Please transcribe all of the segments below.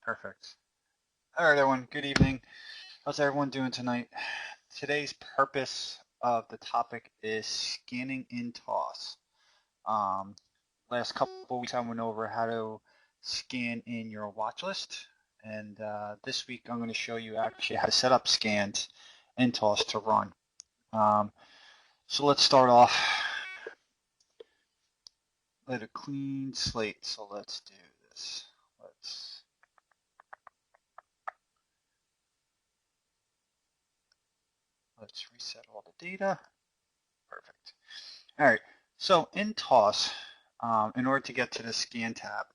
Perfect. All right, everyone. Good evening. How's everyone doing tonight? Today's purpose of the topic is scanning in TOS. Um, Last couple of weeks I went over how to scan in your watch list, and this week I'm going to show you actually how to set up scans in TOS to run. So let's start off with a clean slate. So let's do this. Let's reset all the data. Perfect. All right, so in TOS, in order to get to the scan tab,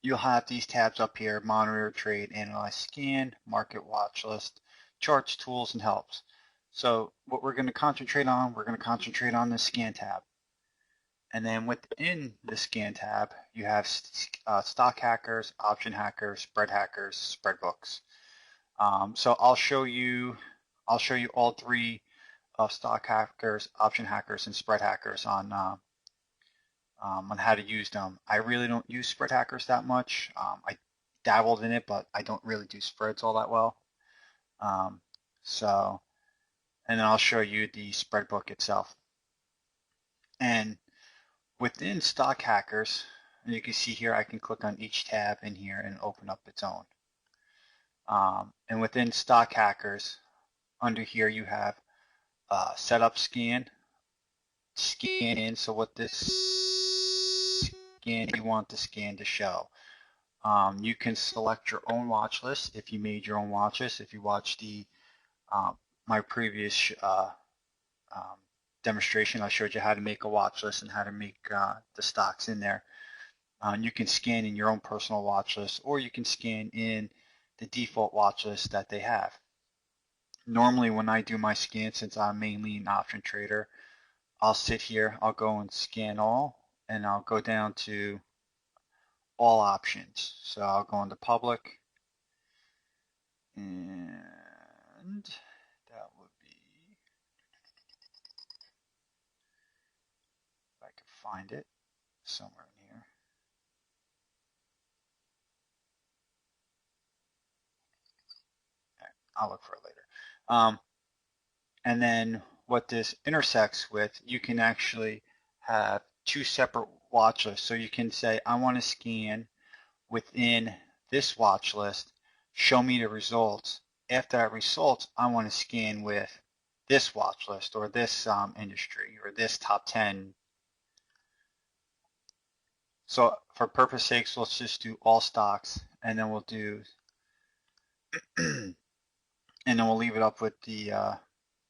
you'll have these tabs up here: monitor, trade, analyze, scan, market, watch list, charts, tools, and helps. So what we're going to concentrate on, the scan tab. And then within the scan tab, you have stock hackers, option hackers, spread books. So I'll show you all three of stock hackers, option hackers, and spread hackers on how to use them. I really don't use spread hackers that much. I dabbled in it, but I don't really do spreads all that well. Um, so, and then I'll show you the spread book itself. And within stock hackers, you can see here, I can click on each tab in here and open up its own. And within stock hackers, under here you have setup scan in. So what this scan you want the scan to show. You can select your own watch list if you made your own watch list. If you watch the my previous demonstration, I showed you how to make a watch list and how to make the stocks in there. You can scan in your own personal watch list, or you can scan in the default watch list that they have. Normally when I do my scan, since I'm mainly an option trader, I'll sit here, I'll go and scan all, and I'll go down to all options. So I'll go into public, and that would be, if I could find it somewhere in here. Okay, I'll look for it later. And then what this intersects with, you can actually have two separate watch lists. So you can say, I want to scan within this watch list, show me the results. After that results, I want to scan with this watch list, or this industry, or this top 10. So for purpose sakes, let's just do all stocks, and then we'll do, and then we'll leave it up with the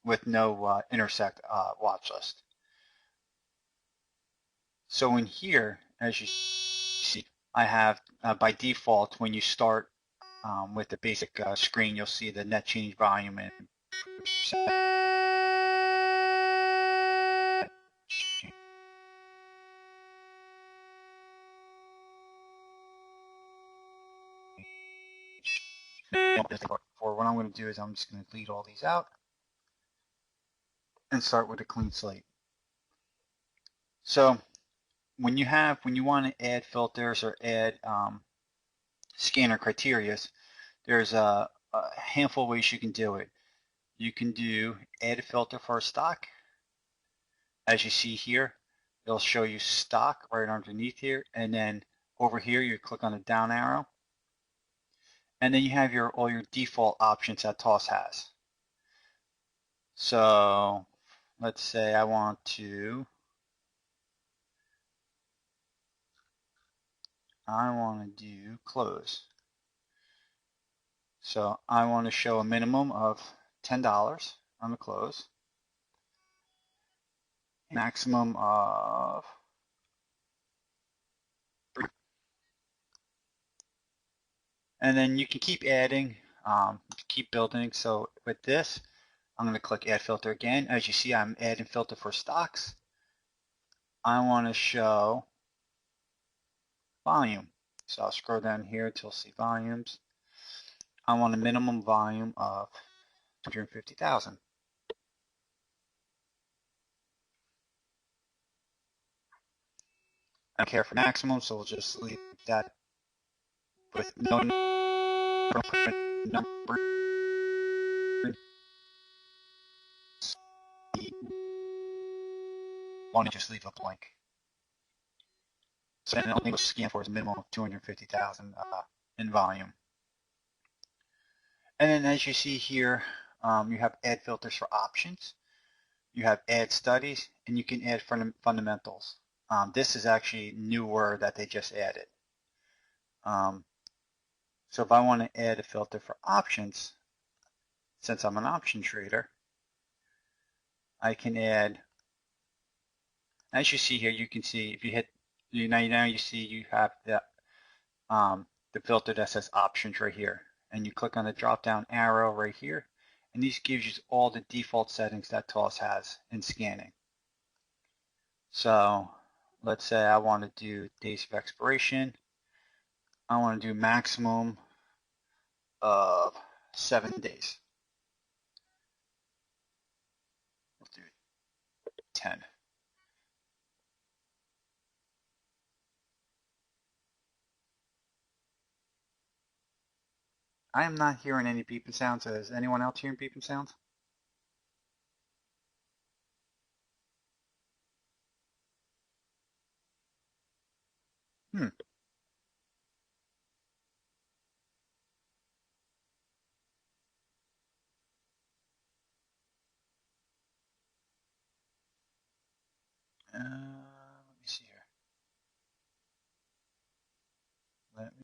with no intersect watch list. So in here, as you see, I have by default, when you start with the basic screen, you'll see the net change volume and for what I'm going to do is I'm just going to delete all these out and start with a clean slate. So when you want to add filters or add scanner criteria, there's a handful of ways you can do it. You can do add a filter for a stock. As you see here, it'll show you stock right underneath here, and then over here you click on the down arrow, and then you have all your default options that TOS has. So let's say I want to do close. So I want to show a minimum of $10 on the close, maximum of 3. And then you can keep adding, keep building. So with this, I'm going to click add filter again. As you see, I'm adding filter for stocks. I want to show volume. So I'll scroll down here until I see volumes. I want a minimum volume of 250,000. I don't care for maximum, so we'll just leave that. with no number. Want to just leave a blank. So then the only thing we'll scan for is a minimum of 250,000 in volume. And then as you see here, you have add filters for options. You have add studies, and you can add fundamentals. This is actually newer that they just added. So if I want to add a filter for options, since I'm an option trader, I can add, as you see here, you can see if you hit, now you see you have the filter that says options right here. And you click on the drop down arrow right here, and this gives you all the default settings that TOS has in scanning. So let's say I want to do days of expiration. I want to do maximum of 7 days. We'll do 10. I am not hearing any beeping sounds. Is anyone else hearing beeping sounds? Let me see here. Let me.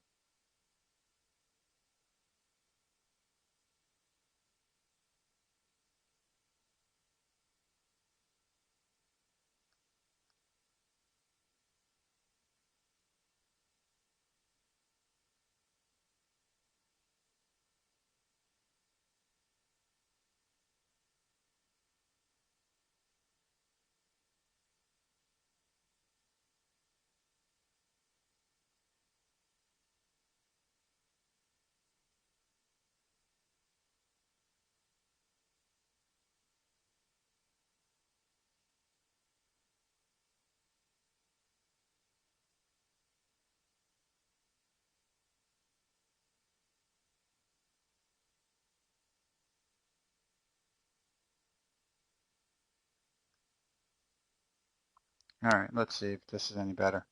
All right, let's see if this is any better.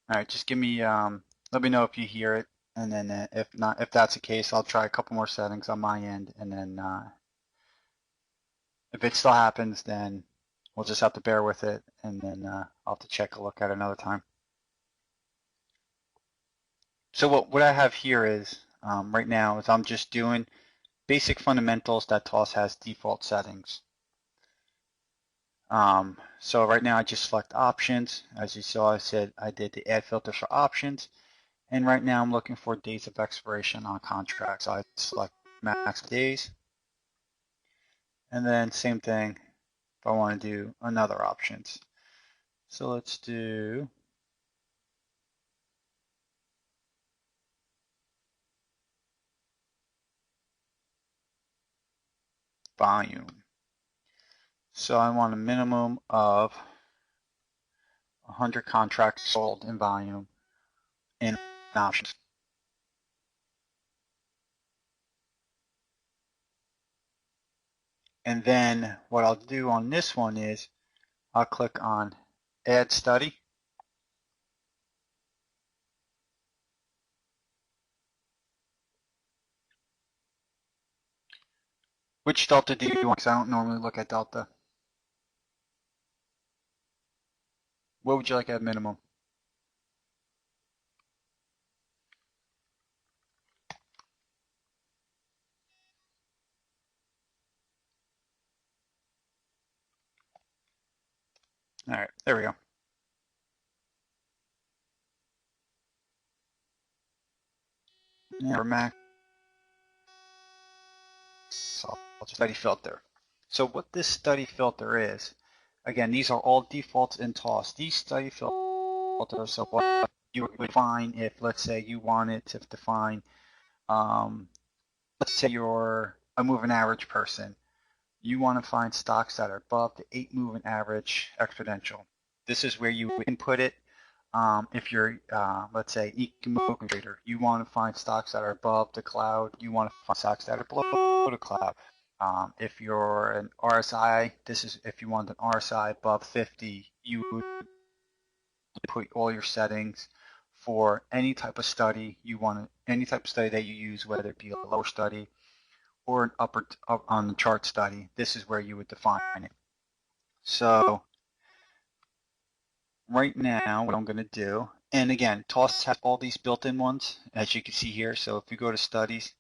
All right, just give me, let me know if you hear it, and then if not, if that's the case, I'll try a couple more settings on my end, and then if it still happens, then we'll just have to bear with it, and then I'll have to check a look at it another time. So what I have here is, right now, is I'm just doing basic fundamentals that TOS has default settings. So right now I just select options. As you saw, I said I did the add filters for options. And right now I'm looking for dates of expiration on contracts. So I select max days. And then same thing if I want to do another options. So let's do volume. So I want a minimum of 100 contracts sold in volume in options. And then what I'll do on this one is I'll click on add study. Which delta do you want? Because I don't normally look at delta. What would you like at minimum? All right, there we go. Yeah, max. So I'll just study filter. So what this study filter is, again, these are all defaults in TOS. These study filters, so what you would find if, let's say, you wanted to define, let's say you're a moving average person. you want to find stocks that are above the 8 moving average exponential. This is where you input it. If you're, let's say, economic trader, you want to find stocks that are above the cloud. You want to find stocks that are below the cloud. If you're an RSI, this is if you want an RSI above 50, you would put all your settings for any type of study you want, any type of study that you use, whether it be a lower study or an upper on the chart study. This is where you would define it. So right now, what I'm going to do, and again, TOS has all these built-in ones, as you can see here. So if you go to studies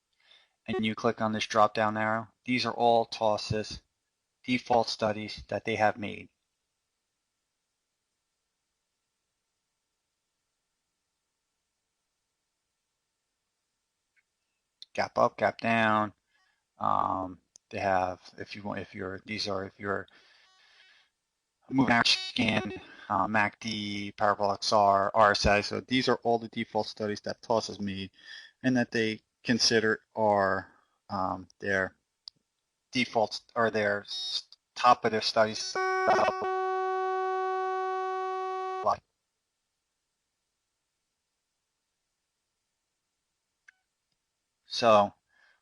and you click on this drop-down arrow, these are all TOS's default studies that they have made. Gap up, gap down. They have, if you're moving average scan, MACD, parabolic SAR, RSI. So these are all the default studies that TOS has made and that they consider are their defaults or their top of their studies. So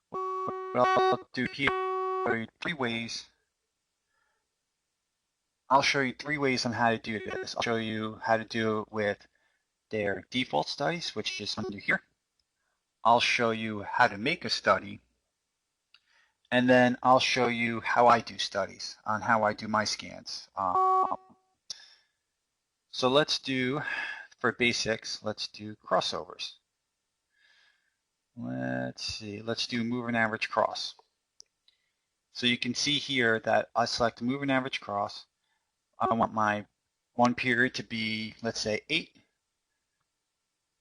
what I'll do here, I'll show you three ways on how to do this. I'll show you how to do it with their default studies, which is under here. I'll show you how to make a study, and then I'll show you how I do studies, on how I do my scans. So let's do, for basics, let's do crossovers. Let's see, let's do moving average cross. So you can see here that I select moving average cross. I want my one period to be, let's say, 8.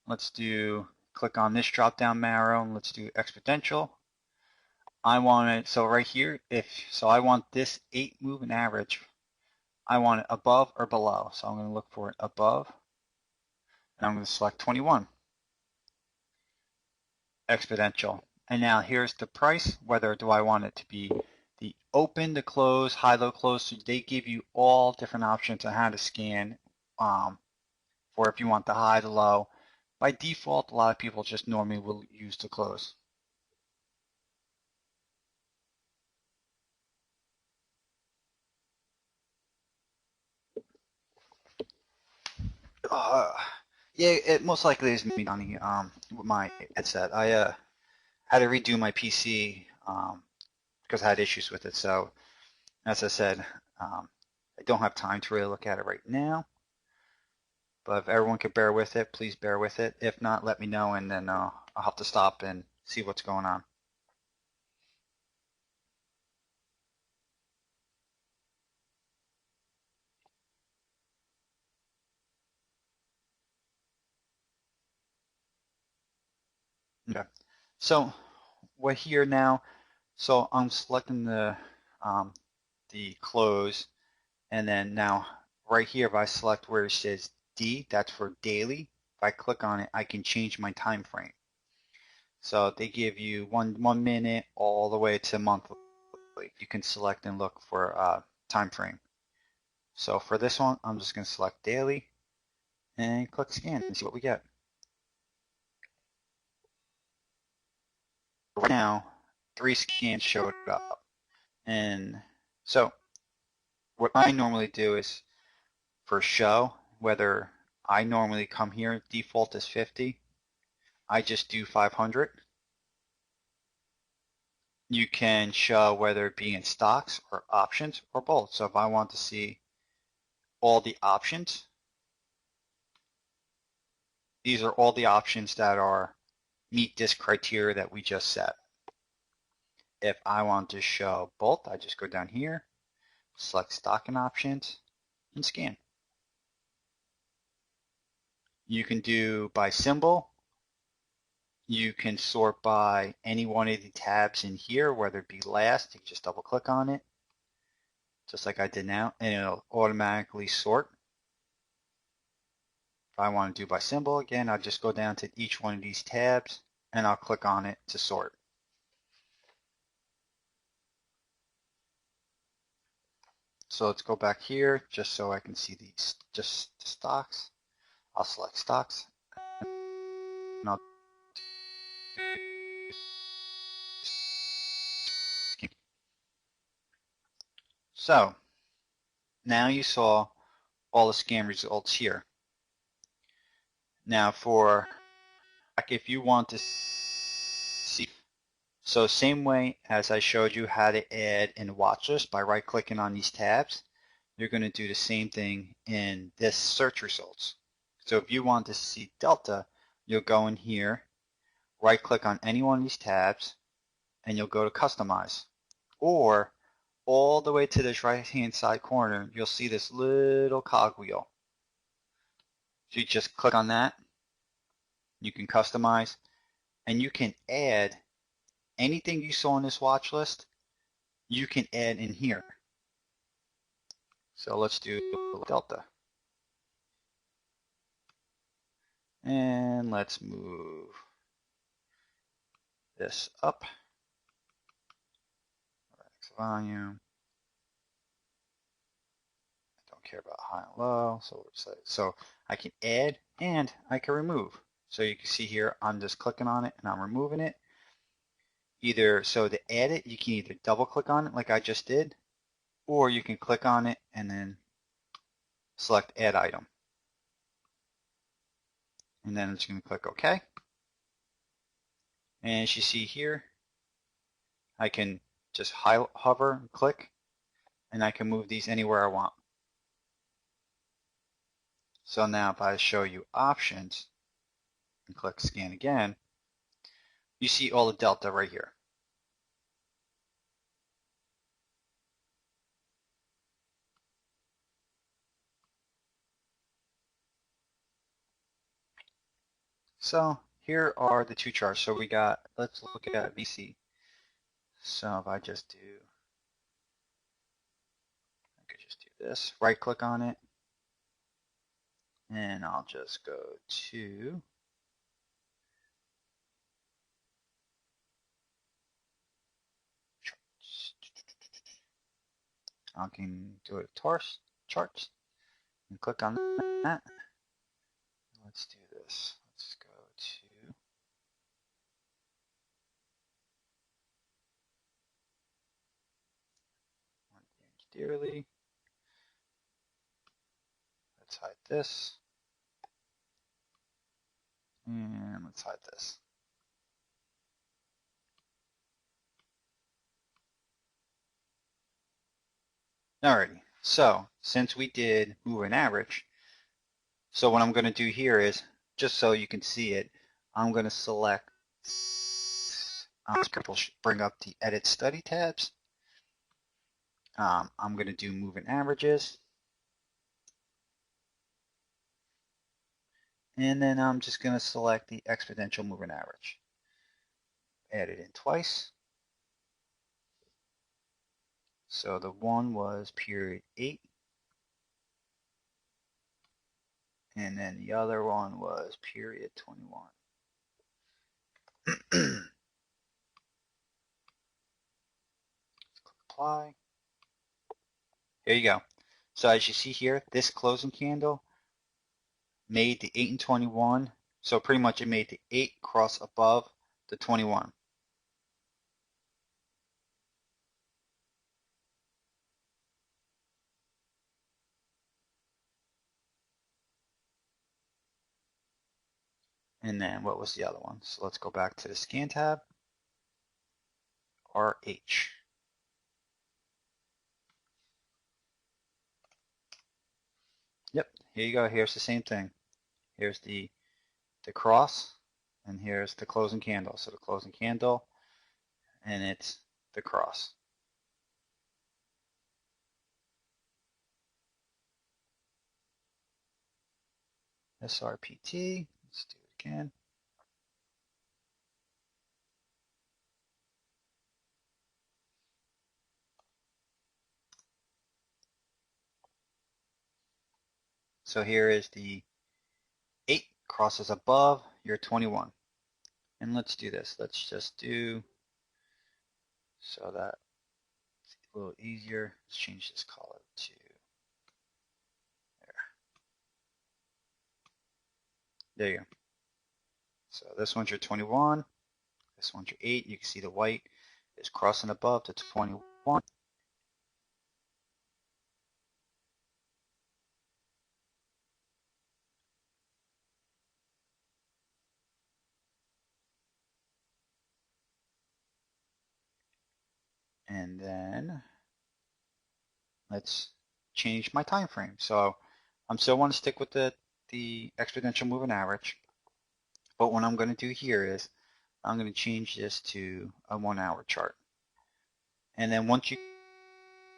Let's do, click on this drop down arrow and let's do exponential. I want it, so right here, I want this 8 moving average. I want it above or below. So I'm going to look for it above, and I'm going to select 21. Exponential. And now here's the price, whether do I want it to be the open, the close, high, low, close. So they give you all different options on how to scan for if you want the high, the low. By default, a lot of people just normally will use the close. Yeah, it most likely is me, Donnie, with my headset. I had to redo my PC because I had issues with it. So, as I said, I don't have time to really look at it right now. But if everyone could bear with it, please bear with it. If not, let me know, and then I'll have to stop and see what's going on. Okay. So we're here now. So I'm selecting the close, and then now right here, if I select where it says D, that's for daily. If I click on it, I can change my time frame. So they give you one minute all the way to monthly. You can select and look for time frame. So for this one, I'm just going to select daily and click scan and see what we get. Right now, 3 scans showed up. And so what I normally do is for show, whether I normally come here, default is 50. I just do 500. You can show whether it be in stocks or options or both. So if I want to see all the options, these are all the options that are meet this criteria that we just set. If I want to show both, I just go down here, select stock and options, and scan. You can do by symbol. You can sort by any one of the tabs in here, whether it be last, you can just double click on it, just like I did now, and it'll automatically sort. If I want to do by symbol, again, I'll just go down to each one of these tabs, and I'll click on it to sort. So let's go back here just so I can see these just stocks. I'll select stocks and I'll so now you saw all the scan results here. Now for if you want to see, so same way as I showed you how to add in watch list by right clicking on these tabs, you're going to do the same thing in this search results. So if you want to see delta, you'll go in here, right click on any one of these tabs, and you'll go to customize. Or all the way to this right hand side corner, you'll see this little cogwheel. So you just click on that, you can customize, and you can add anything you saw on this watch list, you can add in here. So let's do delta. And let's move this up. Max volume. I don't care about high and low. So I can add and I can remove. So you can see here, I'm just clicking on it and I'm removing it. So to add it, you can either double click on it like I just did, or you can click on it and then select add item. And then it's going to click OK. And as you see here, I can just hover, click, and I can move these anywhere I want. So now if I show you options and click scan again, you see all the delta right here. So here are the two charts. So we got, let's look at VC. So if I just do, I could just do this, right click on it, and I'll just go to charts. I can go to TOS charts and click on that. Let's do this. Let's go to dearly. Let's hide this. And let's hide this. Alrighty, so since we did moving average, so what I'm going to do here is, just so you can see it, I'm going to select, bring up the edit study tabs. I'm going to do moving averages. And then I'm just going to select the exponential moving average. Add it in twice. So the one was period 8. And then the other one was period 21. Click apply. Here you go. So as you see here, this closing candle made the 8 and 21. So pretty much it made the 8 cross above the 21. And then what was the other one? So let's go back to the scan tab. RH. Yep, here you go. Here's the same thing. Here's the cross, and here's the closing candle. So the closing candle, and it's the cross. SRPT, let's do it again. So here is the 8 crosses above your 21. And let's do this. Let's just do, so that it's a little easier, let's change this color 2. There you go. So this one's your 21. This one's your 8. You can see the white is crossing above to 21. And then let's change my time frame. So I'm still want to stick with the exponential moving average. But what I'm going to do here is I'm going to change this to a 1 hour chart. And then once you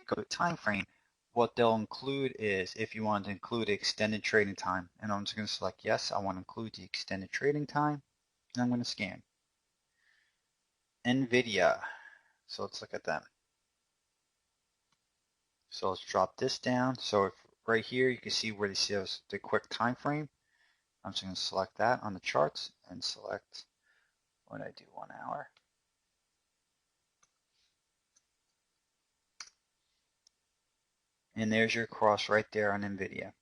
go to time frame, what they'll include is if you want to include extended trading time. And I'm just going to select yes, I want to include the extended trading time. And I'm going to scan. NVIDIA. So let's look at them. So let's drop this down. So if right here you can see where it says the quick time frame. I'm just going to select that on the charts and select what I do 1 hour. And there's your cross right there on NVIDIA.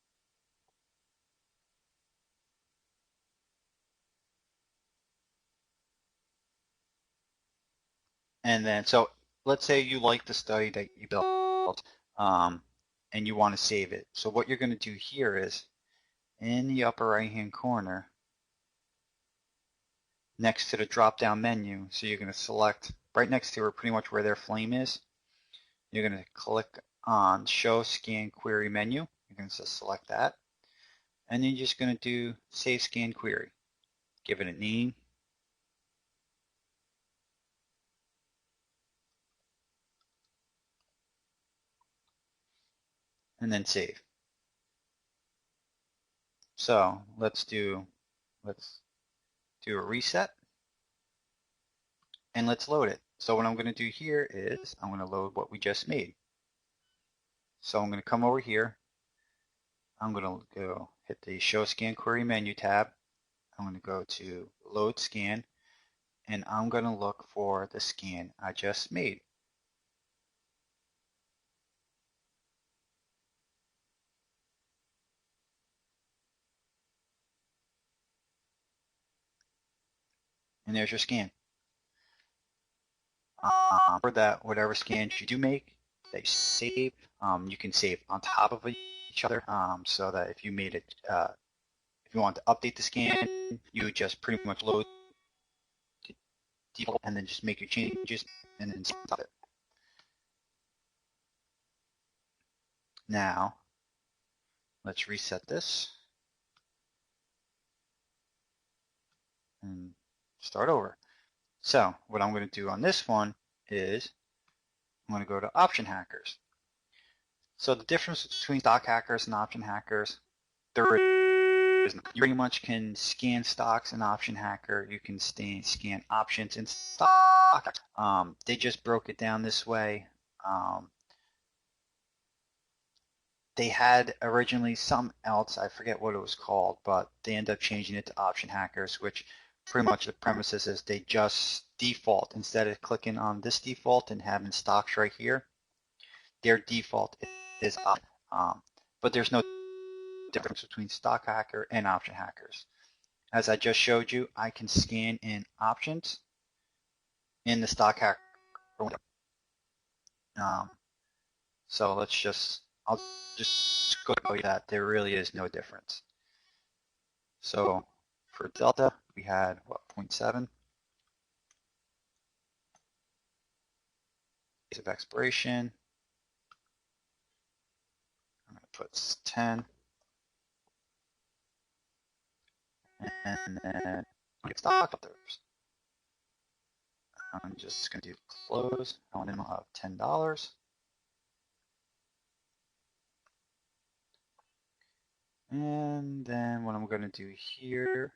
And then, so let's say you like the study that you built and you want to save it. So what you're going to do here is in the upper right hand corner next to the drop down menu, so you're going to select right next to pretty much where their flame is. You're going to click on show scan query menu. You're going to just select that. And then you're just going to do save scan query. Give it a name. And then save. So let's do a reset. And let's load it. So what I'm going to do here is I'm going to load what we just made. So I'm going to come over here. I'm going to go hit the Show Scan Query menu tab. I'm going to go to Load Scan, and I'm going to look for the scan I just made. And there's your scan. For that, whatever scans you do make that you save, you can save on top of each other, so that if you made it, if you want to update the scan, you would just pretty much load the default and then just make your changes and then stop it. Now, let's reset this and start over. So what I'm going to do on this one is I'm going to go to option hackers. So the difference between stock hackers and option hackers, there is you pretty much can scan stocks in option hacker. You can scan options in stock. They just broke it down this way. They had originally something else, I forget what it was called, but they ended up changing it to option hackers, which pretty much the premises is they just default, instead of clicking on this default and having stocks right here, their default is option. But there's no difference between stock hacker and option hackers. As I just showed you, I can scan in options in the stock hacker window. So I'll just go tell you that there really is no difference. So for delta, we had what, 0.7 days of expiration. I'm going to put 10, and then get stock filters. I'm just going to do close on minimum of $10. And then what I'm going to do here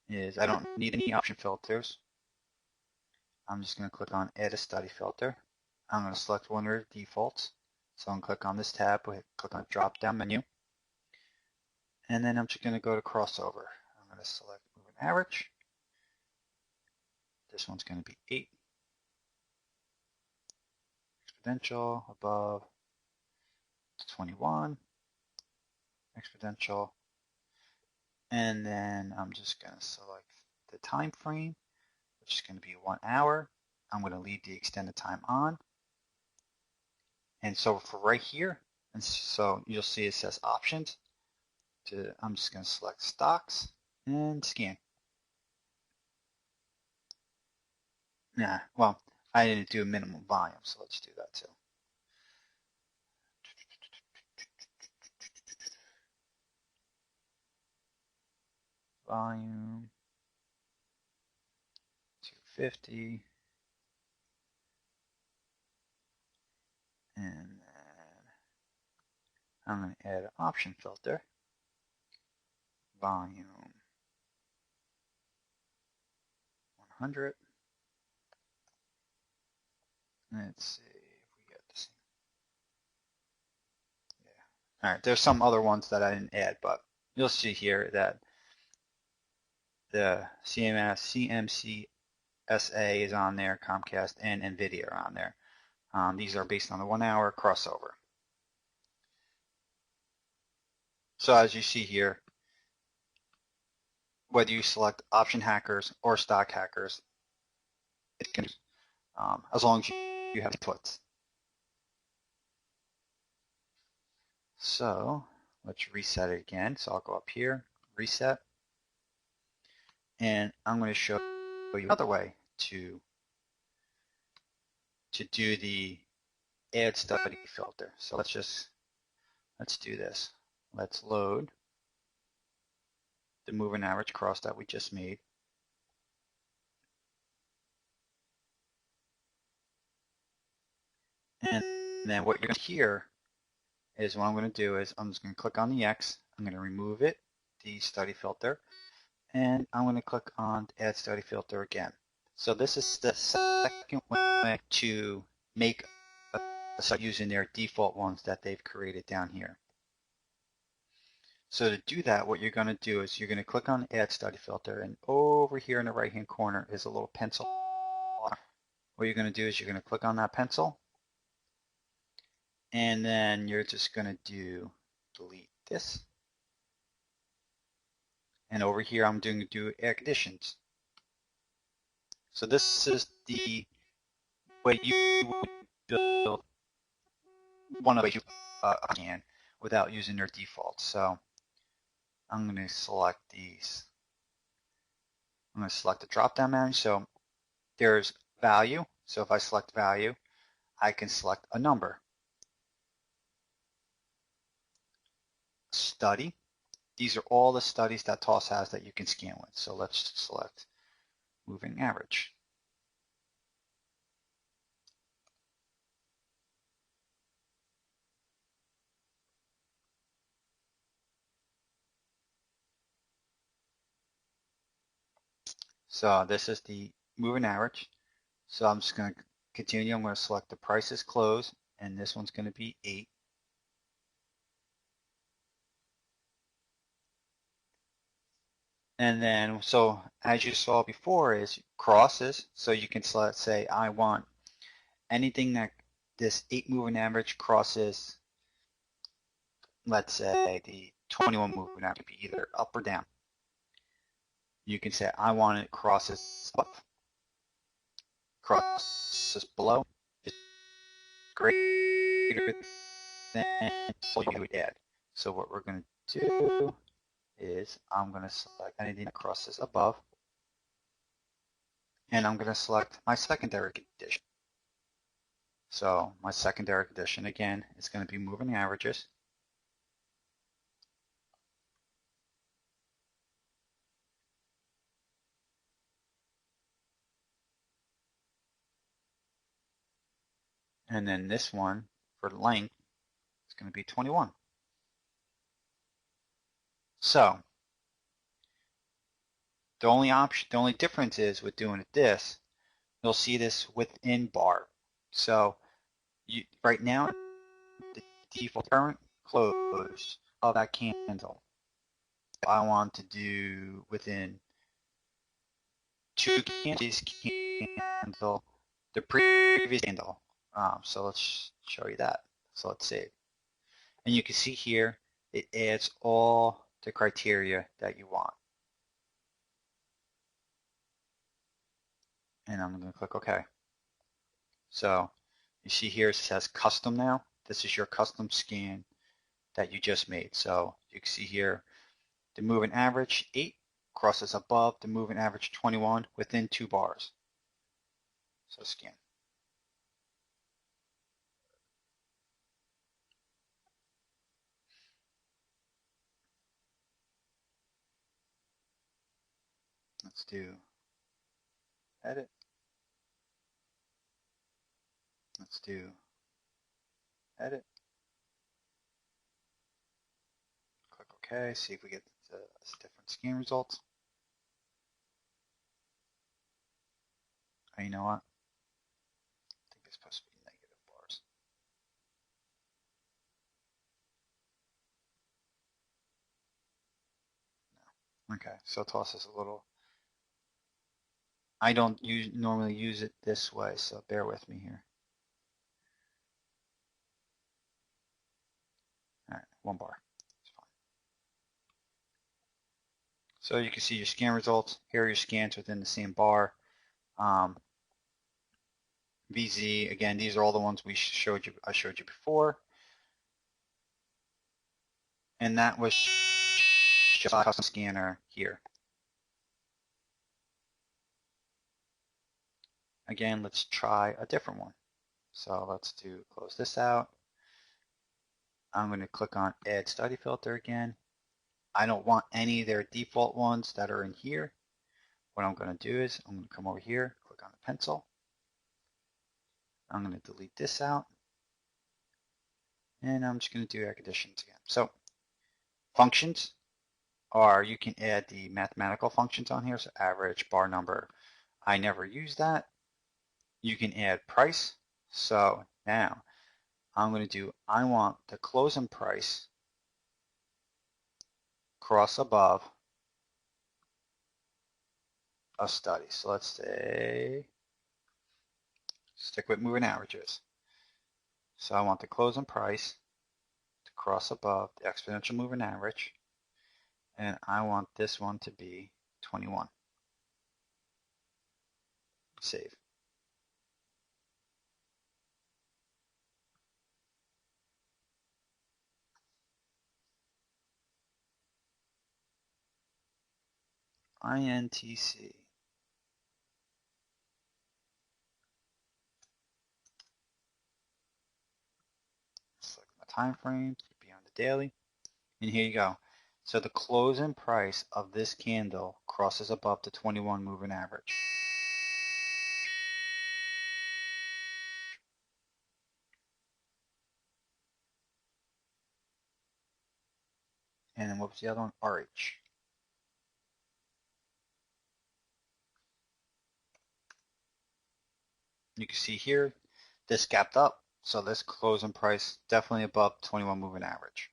is I don't need any option filters. I'm just going to click on add a study filter. I'm going to select one of the defaults. So I'm going to click on this tab, click on drop down menu. And then I'm just going to go to crossover. I'm going to select moving average. This one's going to be 8. Exponential above 21, exponential, and then I'm just going to select the time frame, which is going to be 1 hour. I'm going to leave the extended time on. And so for right here, and so you'll see it says options. I'm just going to select stocks and scan. Nah, well, I didn't do a minimum volume, so let's do that too. Volume 250. And then I'm going to add an option filter. Volume 100. Let's see if we get the same. Yeah. All right, there's some other ones that I didn't add, but you'll see here that the CMC SA is on there, Comcast and NVIDIA are on there. These are based on the 1 hour crossover. So as you see here, whether you select option hackers or stock hackers, it can, as long as you have puts. So let's reset it again. So I'll go up here, reset, and I'm going to show you another way to do the add study filter. So let's do this. Let's load the moving average cross that we just made. And then what you're going to hear is what I'm going to do is I'm just going to click on the X. I'm going to remove it, the study filter, and I'm going to click on add study filter again. So this is the second way to make a study using their default ones that they've created down here. So to do that, what you're going to do is you're going to click on add study filter, and over here in the right hand corner is a little pencil. What you're going to do is you're going to click on that pencil, and then you're just going to delete this. And over here, I'm going to do air conditions. So this is the way you would build one of the ways you can without using their defaults. So I'm going to select these. I'm going to select the drop-down menu. So there's value. So if I select value, I can select a number. Study. These are all the studies that TOS has that you can scan with. So let's select moving average. So this is the moving average. So I'm just going to continue. I'm going to select the prices close, and this one's going to be 8. And then, so as you saw before, is crosses. So you can select, say, I want anything that this 8 moving average crosses, let's say the 21 moving average, be either up or down. You can say, I want it crosses above, crosses below, is greater than, so you would add. So what we're going to do is I'm going to select anything that crosses above, and I'm going to select my secondary condition. So my secondary condition, again, is going to be moving averages. And then this one, for length, is going to be 21. So the only difference is with doing this, you'll see this within bar. So right now, the default current close of that candle, I want to do within 2 candles candle, the previous candle. So let's show you that. So let's see. And you can see here, it adds all the criteria that you want. And I'm going to click OK. So you see here it says custom now. This is your custom scan that you just made. So you can see here the moving average 8 crosses above the moving average 21 within 2 bars. So scan. Let's do edit. Let's do edit. Click OK. See if we get the different scan results. Oh, you know what? I think it's supposed to be negative bars. No. Okay, so TOS is a little. I don't normally use it this way, so bear with me here. All right, 1 bar. It's fine. So you can see your scan results. Here are your scans within the same bar. VZ, again, these are all the ones I showed you before. And that was just a custom scanner here. Again, let's try a different one. So let's close this out. I'm going to click on Add Study Filter again. I don't want any of their default ones that are in here. What I'm going to do is I'm going to come over here, click on the pencil. I'm going to delete this out. And I'm just going to do air conditions again. So functions are, you can add the mathematical functions on here. So average, bar number. I never use that. You can add price. So now I'm going to do, I want the closing price cross above a study. So let's say, stick with moving averages. So I want the closing price to cross above the exponential moving average. And I want this one to be 21. Save. INTC. Select my time frame, be on the daily. And here you go. So the closing price of this candle crosses above the 21 moving average. And then what was the other one? RH. You can see here, this gapped up. So this closing price definitely above 21 moving average.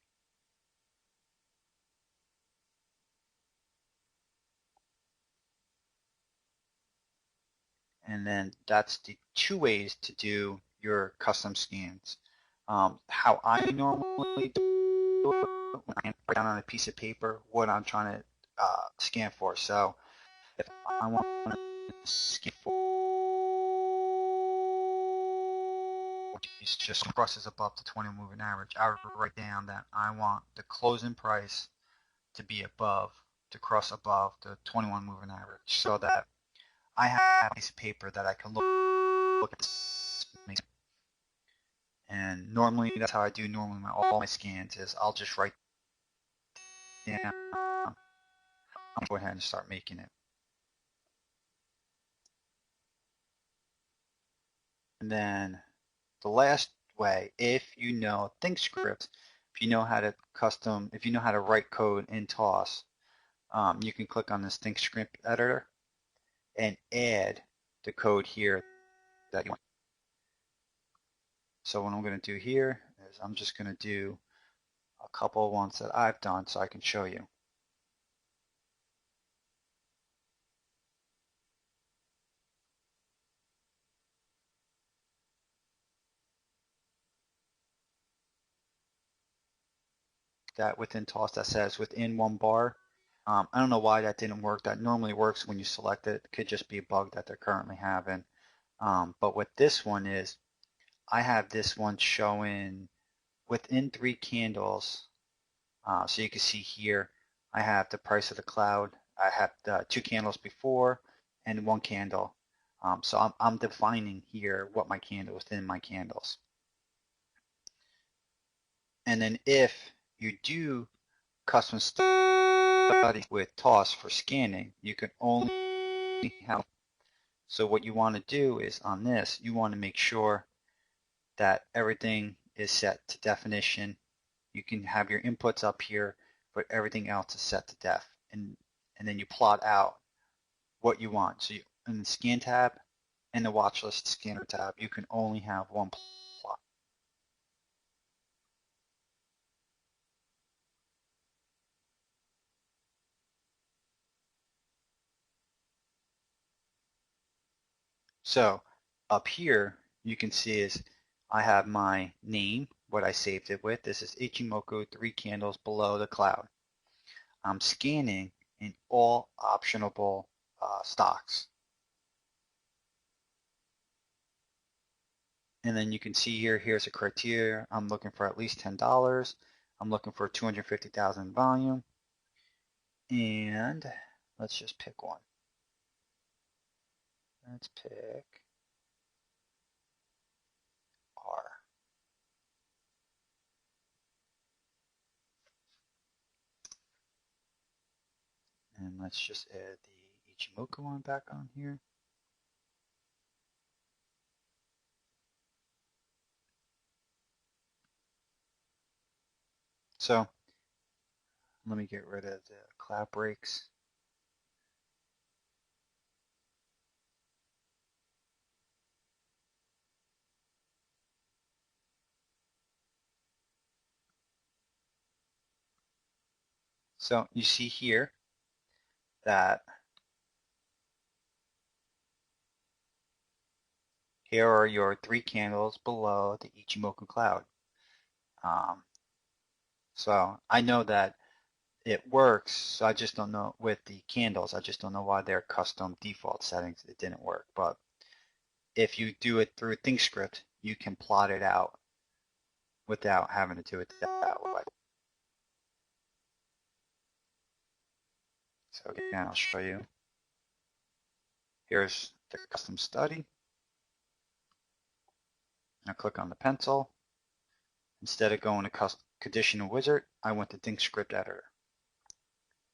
And then that's the 2 ways to do your custom scans. How I normally do it, when I write down on a piece of paper what I'm trying to scan for. So if I want to scan for just crosses above the 20 moving average, I would write down that I want the closing price to be above, to cross above the 21 moving average, so that I have a piece of paper that I can look at this. And normally that's how I do all my scans is I'll just write down. I'll go ahead and start making it. And then the last way, if you know ThinkScript, if you know how to write code in TOS, you can click on this ThinkScript editor and add the code here that you want. So what I'm going to do here is I'm just going to do a couple of ones that I've done so I can show you. that within TOS that says within 1 bar. I don't know why that didn't work. That normally works when you select it. It could just be a bug that they're currently having. But what this one is, I have this one showing within 3 candles. So you can see here, I have the price of the cloud. I have the 2 candles before and 1 candle. So I'm defining here what my candle within my candles. And then if you do custom study with TOS for scanning, you can only have. So what you want to do is on this, you want to make sure that everything is set to definition. You can have your inputs up here, but everything else is set to def. And then you plot out what you want. So in the scan tab and the watch list scanner tab, you can only have one plot. So up here, you can see is I have my name, what I saved it with. This is Ichimoku 3 candles below the cloud. I'm scanning in all optionable stocks. And then you can see here, here's a criteria. I'm looking for at least $10. I'm looking for 250,000 volume. And let's just pick one. Let's pick R. And let's just add the Ichimoku one back on here. So let me get rid of the cloud breaks. So you see here that here are your 3 candles below the Ichimoku cloud. So I know that it works, so I just don't know with the candles. I just don't know why their custom default settings it didn't work. But if you do it through ThinkScript, you can plot it out without having to do it that way. So again, I'll show you. Here's the custom study. I'll click on the pencil. Instead of going to conditional wizard, I went to ThinkScript editor.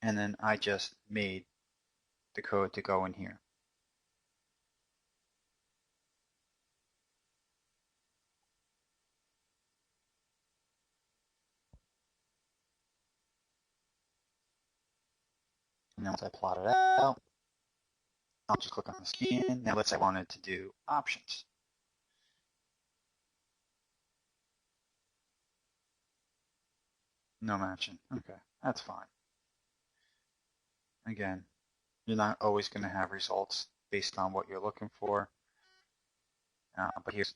And then I just made the code to go in here. And then once I plot it out, I'll just click on the scan. Now let's say I wanted to do options. No matching. Okay, that's fine. Again, you're not always going to have results based on what you're looking for. But here's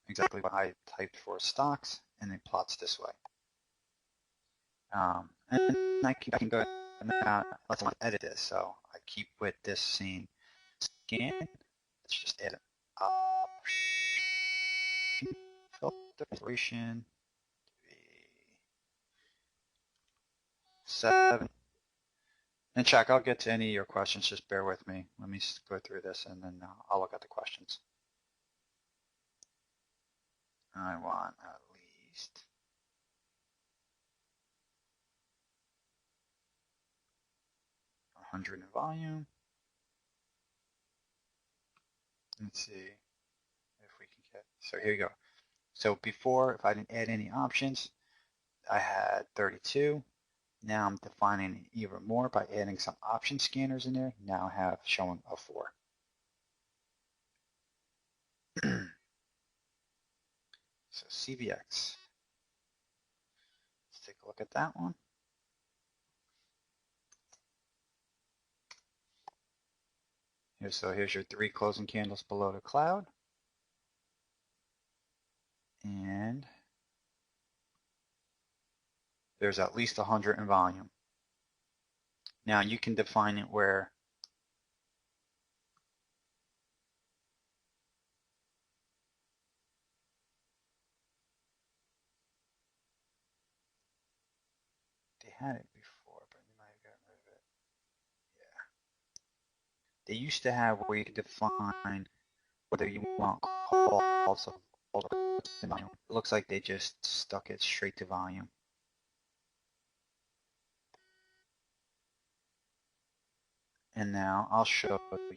exactly what I typed for stocks, and it plots this way. And I can go and let's edit this. So I keep with this same scan. Let's just edit filter duration 7. And check, I'll get to any of your questions. Just bear with me. Let me go through this, and then I'll look at the questions. I want at least 100 in volume. Let's see if we can get, so here you go. So before, if I didn't add any options, I had 32. Now I'm defining even more by adding some option scanners in there. Now I have showing a 4. So CVX. Let's take a look at that one. So here's your 3 closing candles below the cloud. And there's at least 100 in volume. Now you can define it where they had it before, but they might have gotten rid of it. Yeah. They used to have where you could define whether you want calls of volume. It looks like they just stuck it straight to volume. And now I'll show you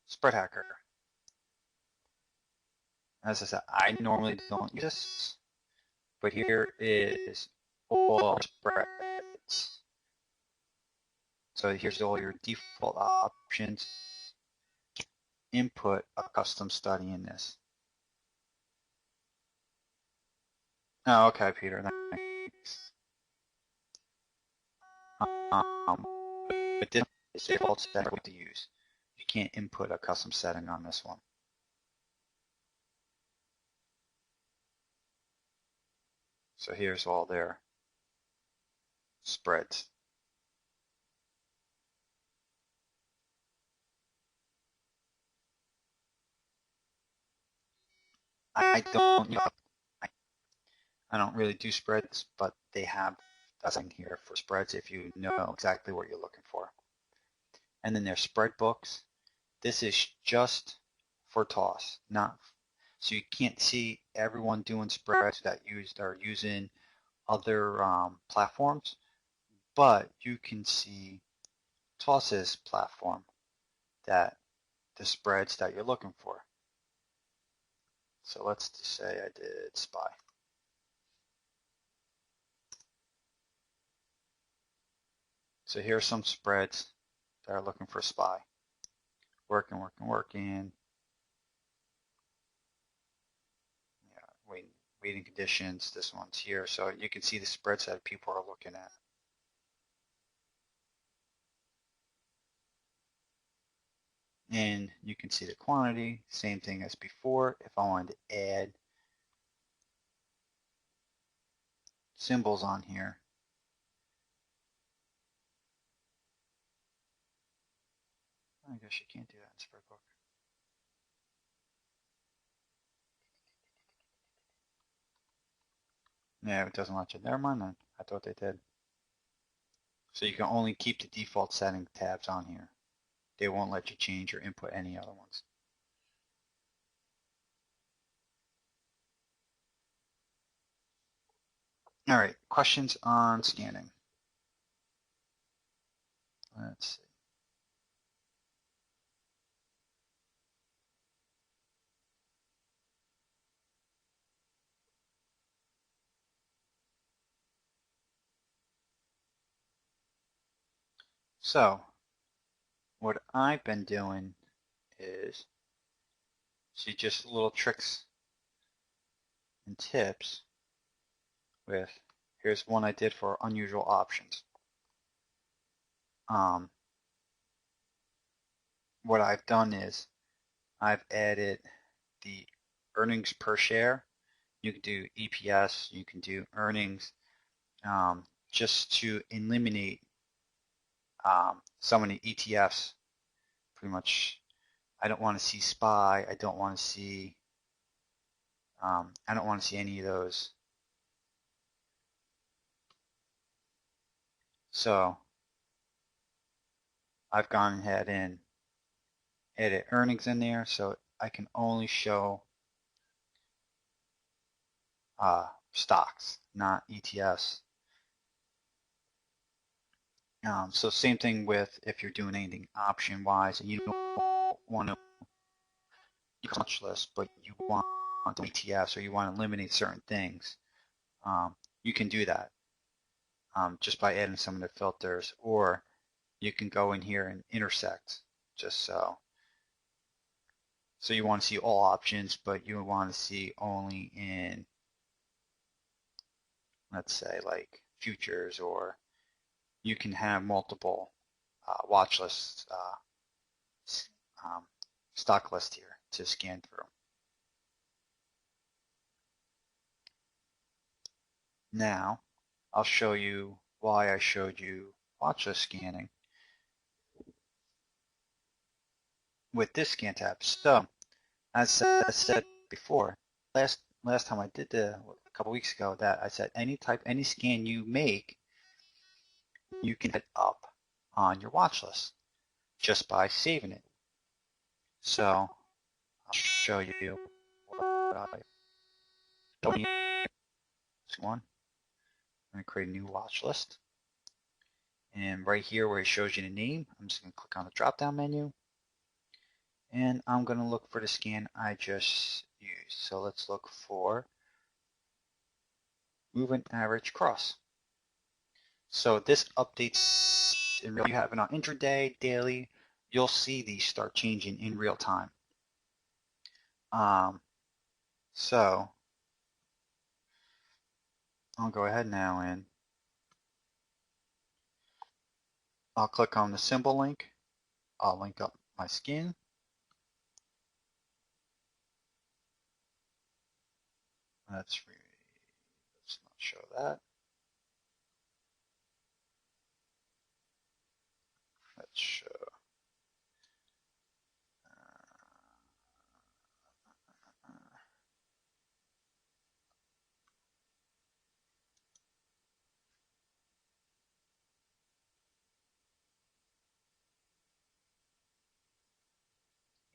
Spread Hacker. As I said, I normally don't use this, but here is all spreads. So here's all your default options. Input a custom study in this. Oh, okay, Peter, thanks. But this is the default setting to use. You can't input a custom setting on this one. So here's all their spreads. I don't really do spreads, but they have a thing here for spreads if you know exactly what you're looking for. And then there's spread books. This is just for TOS, not so you can't see everyone doing spreads that are using other platforms, but you can see TOS's platform that the spreads that you're looking for. So let's just say I did SPY. So here are some spreads that are looking for SPY. Working. Yeah, waiting conditions. This one's here. So you can see the spreads that people are looking at. And you can see the quantity, same thing as before. If I wanted to add symbols on here, I guess you can't do that in Spreadbook. Yeah, it doesn't let you. Never mind then. I thought they did. So you can only keep the default setting tabs on here. They won't let you change or input any other ones. All right, questions on scanning. Let's see. So what I've been doing is see just little tricks and tips with, here's one I did for unusual options. What I've done is I've added the earnings per share. You can do EPS, you can do earnings, just to eliminate some of the ETFs. Pretty much, I don't want to see SPY. I don't want to see any of those. So I've gone ahead and added earnings in there, so I can only show stocks, not ETFs. So same thing with if you're doing anything option-wise and you don't want to watch list, but you want ETFs or you want to eliminate certain things, you can do that just by adding some of the filters, or you can go in here and intersect just so. So you want to see all options, but you want to see only in, let's say, like futures, or you can have multiple watch lists, stock list here to scan through. Now, I'll show you why I showed you watch list scanning with this scan tab. So, as I said before, last time I did a couple weeks ago, that I said any scan you make, you can hit up on your watch list just by saving it. So I'll show you what I don't need this one. I'm going to create a new watch list. And right here where it shows you the name, I'm just going to click on the drop down menu. And I'm going to look for the scan I just used. So let's look for moving average cross. So this updates in real. You have it on intraday, daily. You'll see these start changing in real time. So I'll go ahead now and I'll click on the symbol link. I'll link up my scan. Let's not show that. Let's show.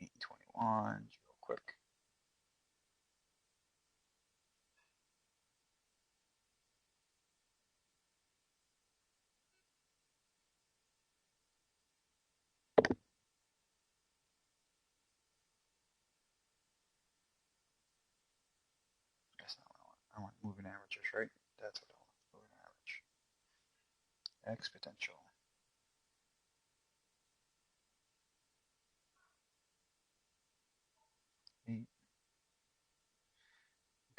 821 real quick. That's not what I want. I want moving averages, right? That's what I want. Moving average. Exponential.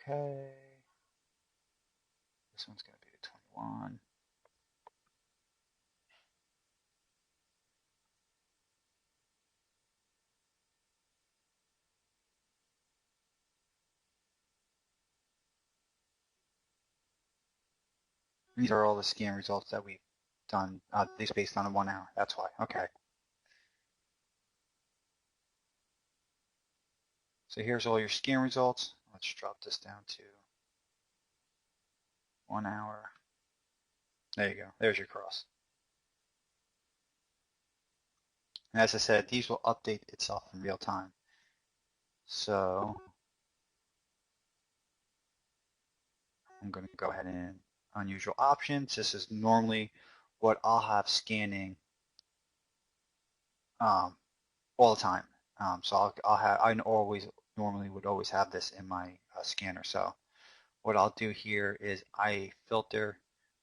Okay. This one's going to be the 21. These are all the scan results that we've done. These based on a 1 hour. That's why. Okay. So here's all your scan results. Let's drop this down to 1 hour. There you go. There's your cross. And as I said, these will update itself in real time. So I'm going to go ahead and unusual options. This is normally what I'll have scanning all the time. So I normally would always have this in my scanner. So what I'll do here is I filter,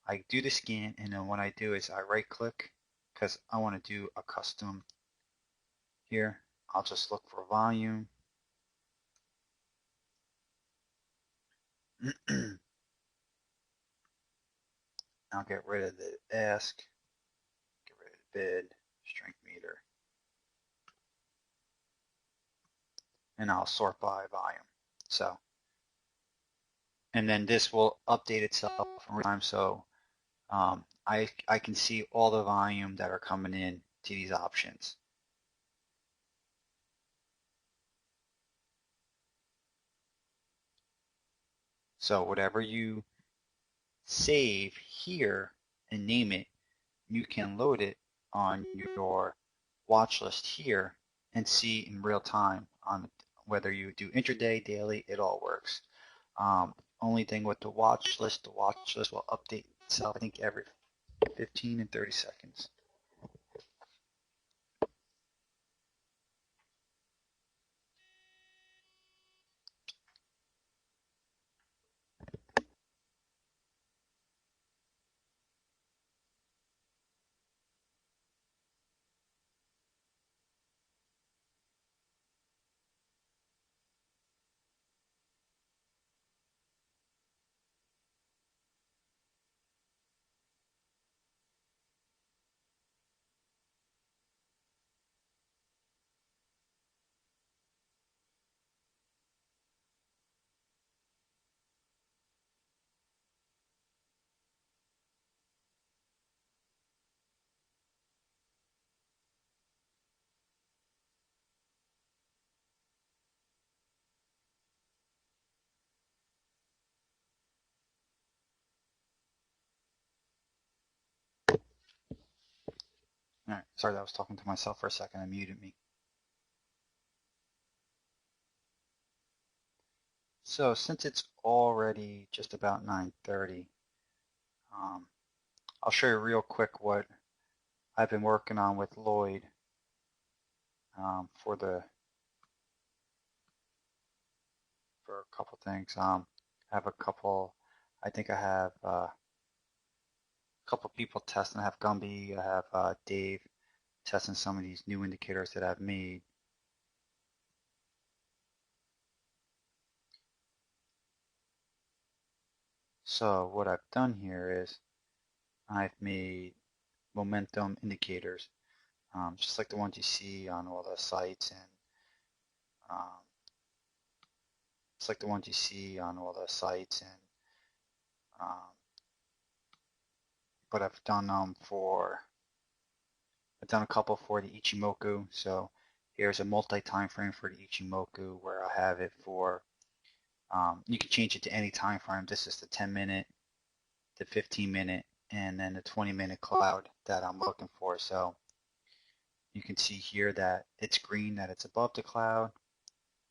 I do the scan, and then what I do is I right click because I want to do a custom here. I'll just look for volume. I'll get rid of the ask, get rid of the bid, strength meter, and I'll sort by volume. So, and then this will update itself in real time. So I can see all the volume that are coming in to these options. So whatever you save here and name it, you can load it on your watch list here and see in real time on whether you do intraday, daily, it all works. Only thing with the watch list will update itself, I think, every 15 and 30 seconds. All right, sorry, I was talking to myself for a second. I muted me. So since it's already just about 9:30, um, I'll show you real quick what I've been working on with Lloyd for a couple things. I have a couple. I think I have a couple people testing. I have Gumby. I have Dave testing some of these new indicators that I've made. So what I've done here is I've made momentum indicators, just like the ones you see on all the sites, and um, just like the ones you see on all the sites, and um, but I've done a couple for the Ichimoku. So here's a multi-time frame for the Ichimoku where I have it for, you can change it to any time frame. This is the 10-minute, the 15-minute, and then the 20-minute cloud that I'm looking for. So you can see here that it's green, that it's above the cloud,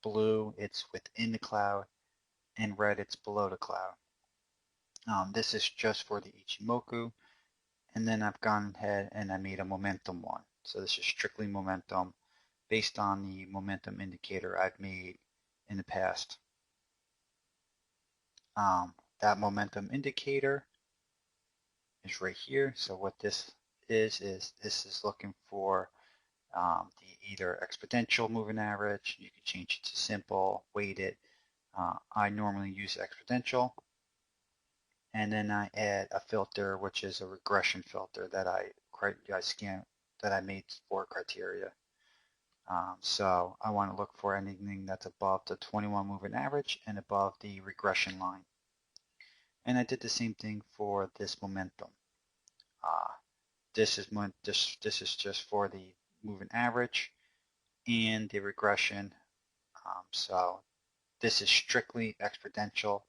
blue, it's within the cloud, and red, it's below the cloud. This is just for the Ichimoku. And then I've gone ahead and I made a momentum one. So this is strictly momentum based on the momentum indicator I've made in the past. That momentum indicator is right here. So what this is this is looking for the either exponential moving average. You can change it to simple, weighted. I normally use exponential. And then I add a filter, which is a regression filter that I scan, that I made for criteria. So I want to look for anything that's above the 21 moving average and above the regression line. And I did the same thing for this momentum. Uh, this is just for the moving average and the regression. So this is strictly exponential.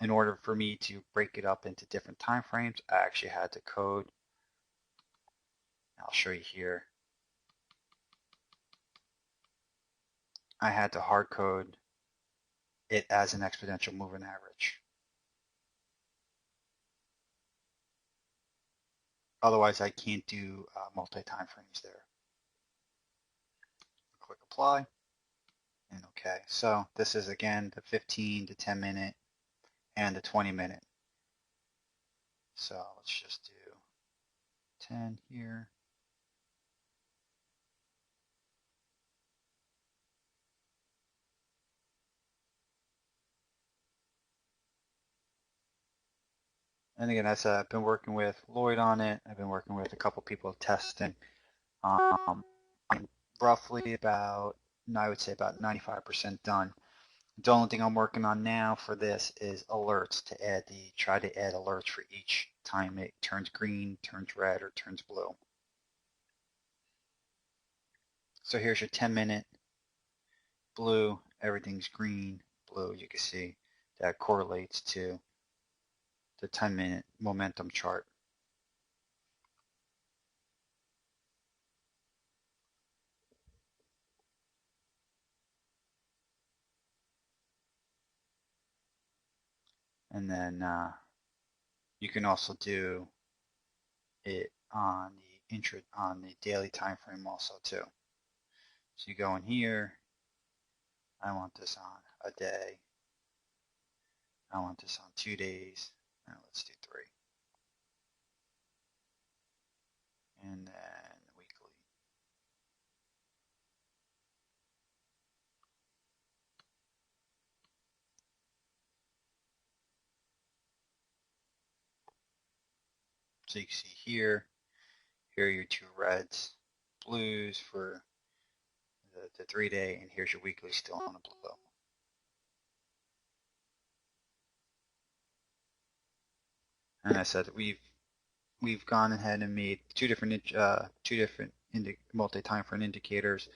In order for me to break it up into different time frames, I actually had to code. I'll show you here. I had to hard code it as an exponential moving average. Otherwise, I can't do multi-time frames there. Click apply, and okay. So this is again the 15, the 10 minute, and the 20 minute. So let's just do 10 here. And again, as I've been working with Lloyd on it, I've been working with a couple people testing. I'm roughly about, I would say about 95% done. The only thing I'm working on now for this is alerts to try to add alerts for each time it turns green, turns red, or turns blue. So here's your 10-minute blue, everything's green, blue. You can see that correlates to the 10-minute momentum chart. And then you can also do it on the daily time frame also too. So you go in here, I want this on a day, I want this on 2 days, now let's do 3. And then weekly. So you can see here are your 2 reds, blues for the 3-day, and here's your weekly still on a blue. And I said we've gone ahead and made two different multi-time frame indicators.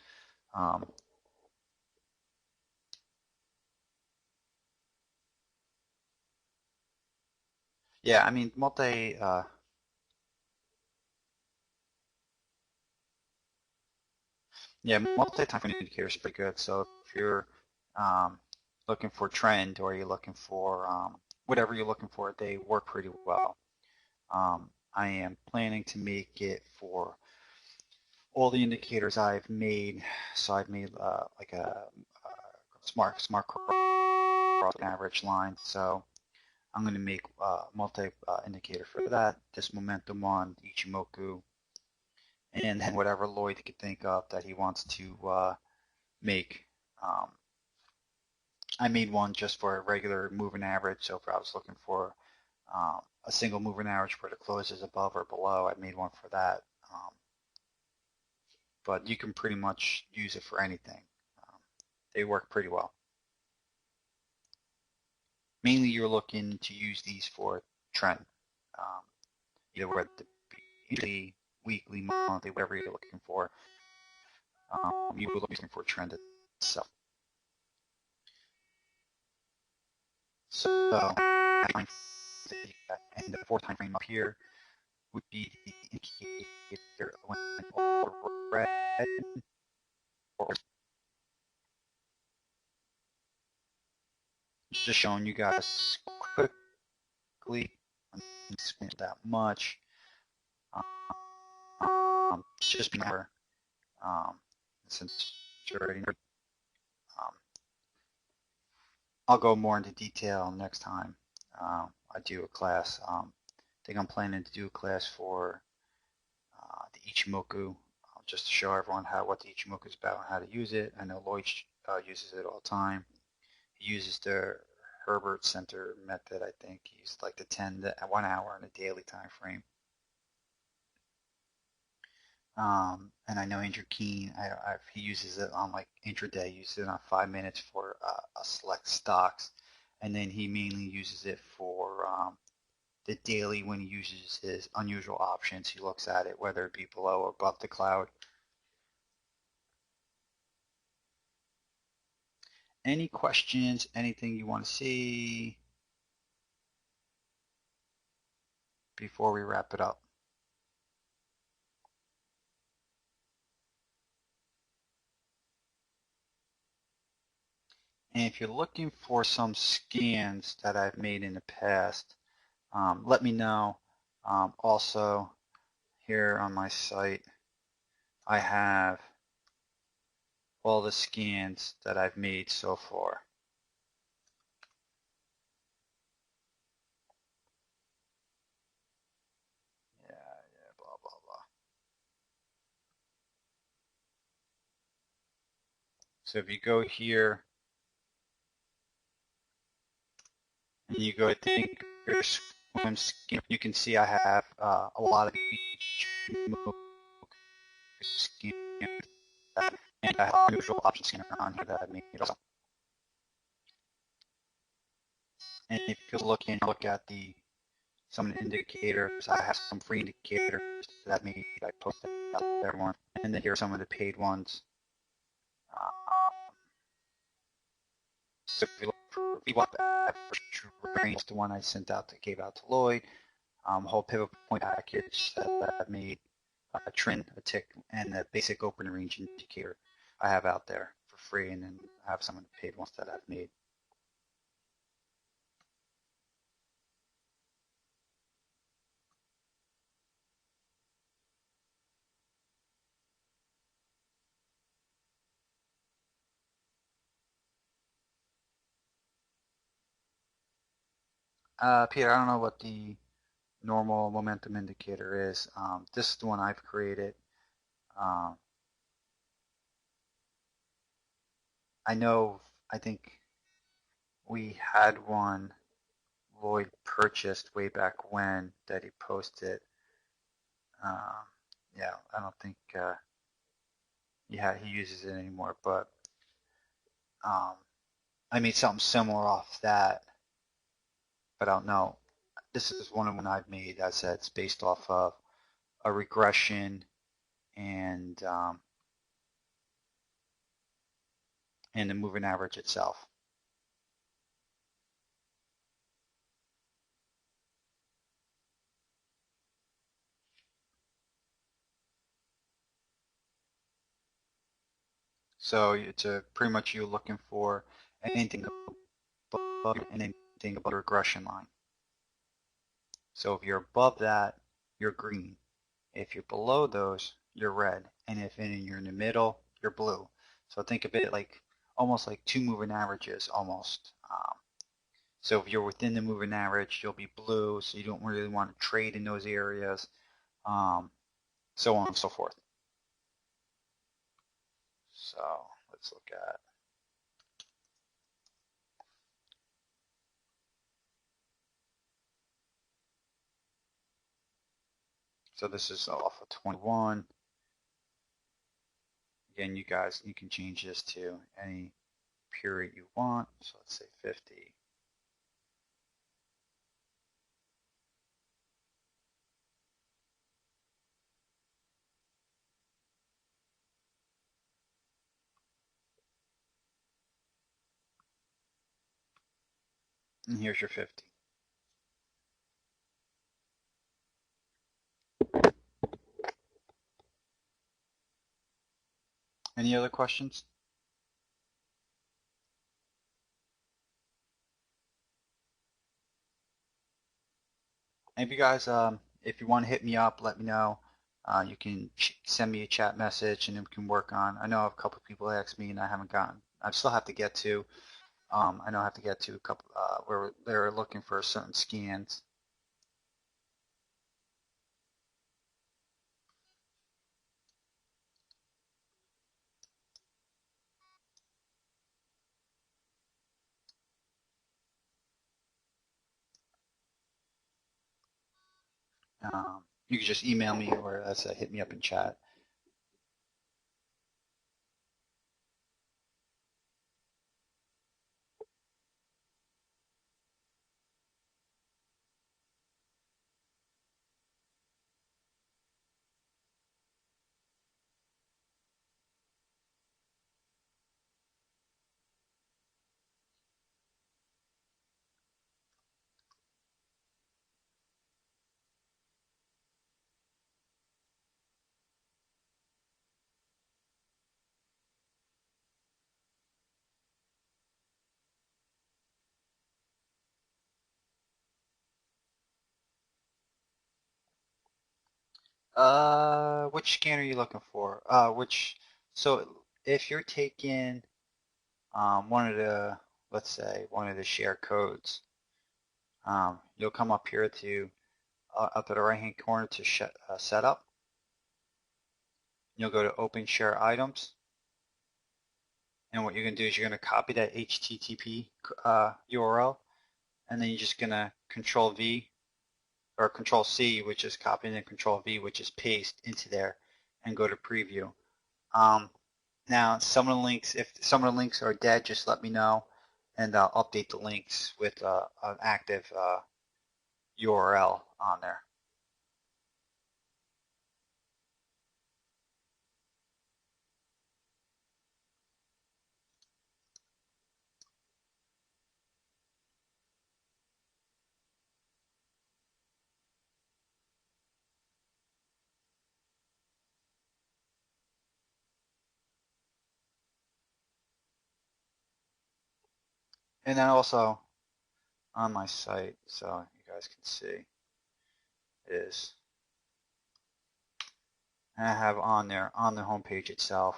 Yeah, I mean Yeah, multi-time frame indicator is pretty good. So if you're um, looking for trend or you're looking for whatever you're looking for, they work pretty well. I am planning to make it for all the indicators I've made. So I've made like a smart cross average line. So I'm going to make multi indicator for that. This momentum one, Ichimoku, and then whatever Lloyd could think of that he wants to make. Um, I made one just for a regular moving average. So if I was looking for a single moving average where the close is above or below, I made one for that. But you can pretty much use it for anything. Um, they work pretty well. Mainly you're looking to use these for trend, um, either whether it be daily, weekly, monthly, whatever you're looking for. You will be looking for a trend itself. So, and the fourth time frame up here would be the indicator when over red or just showing you guys quickly. I'm not spend that much. Just remember, since you're already I'll go more into detail next time I do a class. I think I'm planning to do a class for the Ichimoku, just to show everyone what the Ichimoku is about and how to use it. I know Lloyd uses it all the time. He uses the Herbert Center method, I think. He used like the 1 hour in a daily time frame. And I know Andrew Keene, he uses it on like intraday, he uses it on 5 minutes for a select stocks. And then he mainly uses it for the daily when he uses his unusual options. He looks at it, whether it be below or above the cloud. Any questions, anything you want to see before we wrap it up? And if you're looking for some scans that I've made in the past, let me know. Also, here on my site, I have all the scans that I've made so far. Yeah, blah, blah, blah. So if you go here and you go to ThinkOrSwim scan, you can see I have a lot of each scan, and I have a neutral option scanner on here that I made also. And if you look at some indicators, I have some free indicators that I made. I posted out there one, and then here are some of the paid ones. So if you look for VWAP average range, the one I sent out that gave out to Lloyd, whole pivot point package that I made, a trend, a tick, and the basic open range indicator I have out there for free, and then I have some of the paid ones that I've made. Peter, I don't know what the normal momentum indicator is. This is the one I've created. Um, I know, I think we had one Lloyd purchased way back when that he posted. Um, yeah, I don't think he uses it anymore, but um, I made something similar off that, but I don't know. This is one of them I've made. I said it's based off of a regression and the moving average itself. So it's pretty much you looking for anything above and anything above the regression line. So if you're above that, you're green. If you're below those, you're red. And if you're in the middle, you're blue. So think of it like almost like two moving averages almost. So if you're within the moving average, you'll be blue, so you don't really want to trade in those areas, so on and so forth. So let's look at. So this is off of 21. Again, you can change this to any period you want. So let's say 50. And here's your 50. Any other questions? And if you guys, if you want to hit me up, let me know. You can send me a chat message and we can work on. I know a couple of people asked me and I haven't gotten. I still have to get to. I know I have to get to a couple where they're looking for certain scans. You can just email me or hit me up in chat. Which scan are you looking for? So if you're taking one of the, let's say, one of the share codes, you'll come up here to up at the right-hand corner to setup. You'll go to Open Share Items, and what you're going to do is you're going to copy that HTTP URL, and then you're just going to Control V or Control C, which is copy, and then Control V, which is paste into there, and go to Preview. Now, some of the links, if some of the links are dead, just let me know, and I'll update the links with an active URL on there. And then also on my site, so you guys can see, is I have on there, on the homepage itself,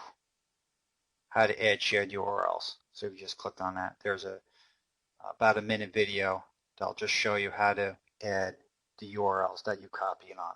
how to add shared URLs. So if you just clicked on that, there's about a minute video that'll just show you how to add the URLs that you copy on.